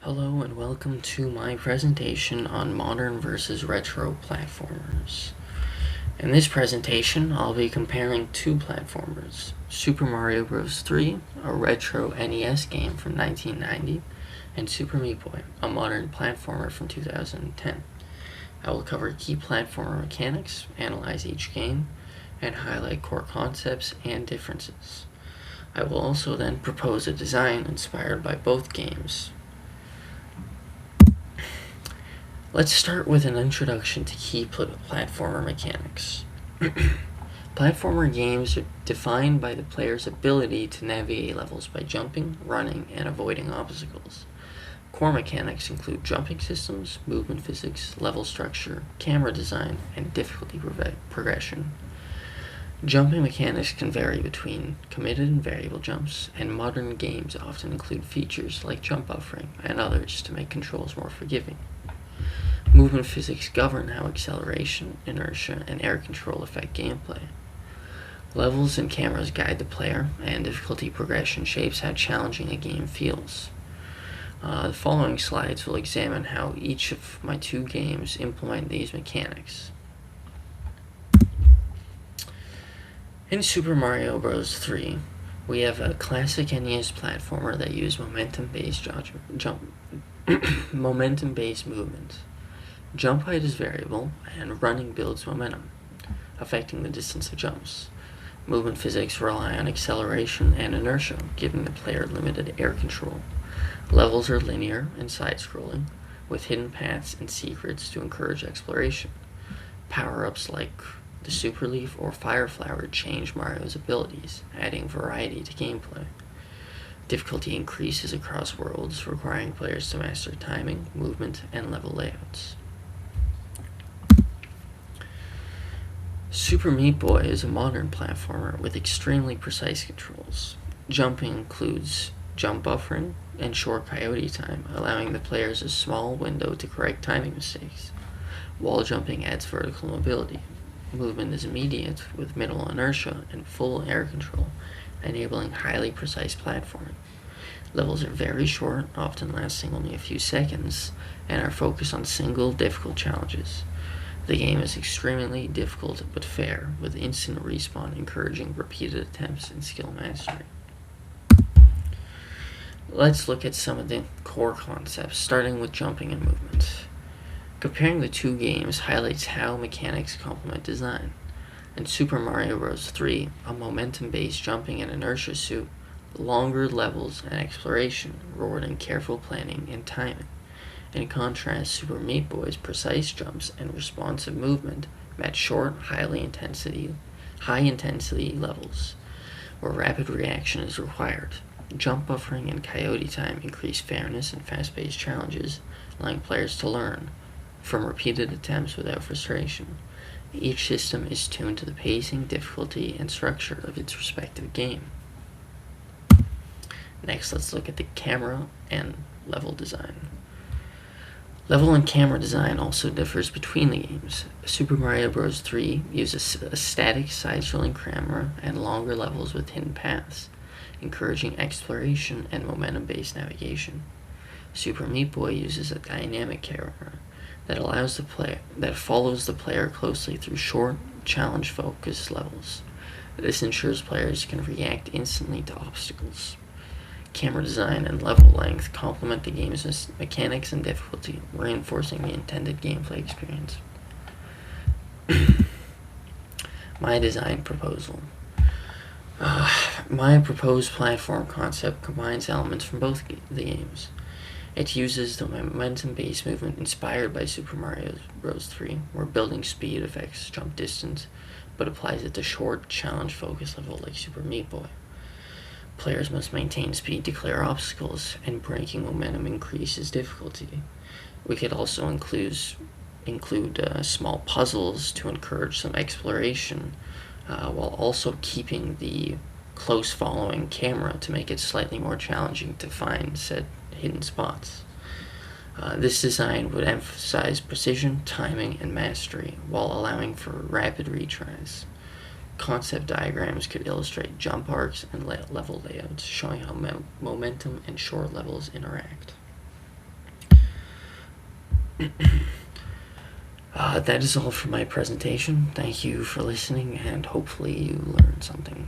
Hello and welcome to my presentation on modern versus retro platformers. In this presentation, I'll be comparing two platformers, Super Mario Bros. 3, a retro NES game from 1990, and Super Meat Boy, a modern platformer from 2010. I will cover key platformer mechanics, analyze each game, and highlight core concepts and differences. I will also then propose a design inspired by both games. Let's start with an introduction to key platformer mechanics. Platformer games are defined by the player's ability to navigate levels by jumping, running, and avoiding obstacles. Core mechanics include jumping systems, movement physics, level structure, camera design, and difficulty progression. Jumping mechanics can vary between committed and variable jumps, and modern games often include features like jump buffering and others to make controls more forgiving. Movement physics govern how acceleration, inertia, and air control affect gameplay. Levels and cameras guide the player, and difficulty progression shapes how challenging a game feels. The following slides will examine how each of my two games implement these mechanics. In Super Mario Bros. 3, we have a classic NES platformer that uses momentum-based movement. Jump height is variable, and running builds momentum, affecting the distance of jumps. Movement physics rely on acceleration and inertia, giving the player limited air control. Levels are linear and side-scrolling, with hidden paths and secrets to encourage exploration. Power-ups like the Super Leaf or Fire Flower change Mario's abilities, adding variety to gameplay. Difficulty increases across worlds, requiring players to master timing, movement, and level layouts. Super Meat Boy is a modern platformer with extremely precise controls. Jumping includes jump buffering and short coyote time, allowing the players a small window to correct timing mistakes. Wall jumping adds vertical mobility. Movement is immediate with minimal inertia and full air control, enabling highly precise platforming. Levels are very short, often lasting only a few seconds, and are focused on single, difficult challenges. The game is extremely difficult but fair, with instant respawn encouraging repeated attempts and skill mastery. Let's look at some of the core concepts, starting with jumping and movement. Comparing the two games highlights how mechanics complement design. In Super Mario Bros. 3, a momentum-based jumping and inertia suit, longer levels and exploration, rewarding careful planning and timing. In contrast, Super Meat Boy's precise jumps and responsive movement match short, high intensity levels, where rapid reaction is required. Jump buffering and coyote time increase fairness and fast-paced challenges, allowing players to learn from repeated attempts without frustration. Each system is tuned to the pacing, difficulty, and structure of its respective game. Next, let's look at the camera and level design. Level and camera design also differs between the games. Super Mario Bros. 3 uses a static side-scrolling camera and longer levels with hidden paths, encouraging exploration and momentum-based navigation. Super Meat Boy uses a dynamic camera that follows the player closely through short, challenge-focused levels. This ensures players can react instantly to obstacles. Camera design and level length complement the game's mechanics and difficulty, reinforcing the intended gameplay experience. My design proposal. My proposed platform concept combines elements from both the games. It uses the momentum-based movement inspired by Super Mario Bros. 3, where building speed affects jump distance, but applies it to short, challenge-focused level like Super Meat Boy. Players must maintain speed to clear obstacles, and breaking momentum increases difficulty. We could also include small puzzles to encourage some exploration, while also keeping the close following camera to make it slightly more challenging to find said hidden spots. This design would emphasize precision, timing, and mastery while allowing for rapid retries. Concept diagrams could illustrate jump arcs and level layouts, showing how momentum and short levels interact. That is all for my presentation. Thank you for listening, and hopefully you learned something.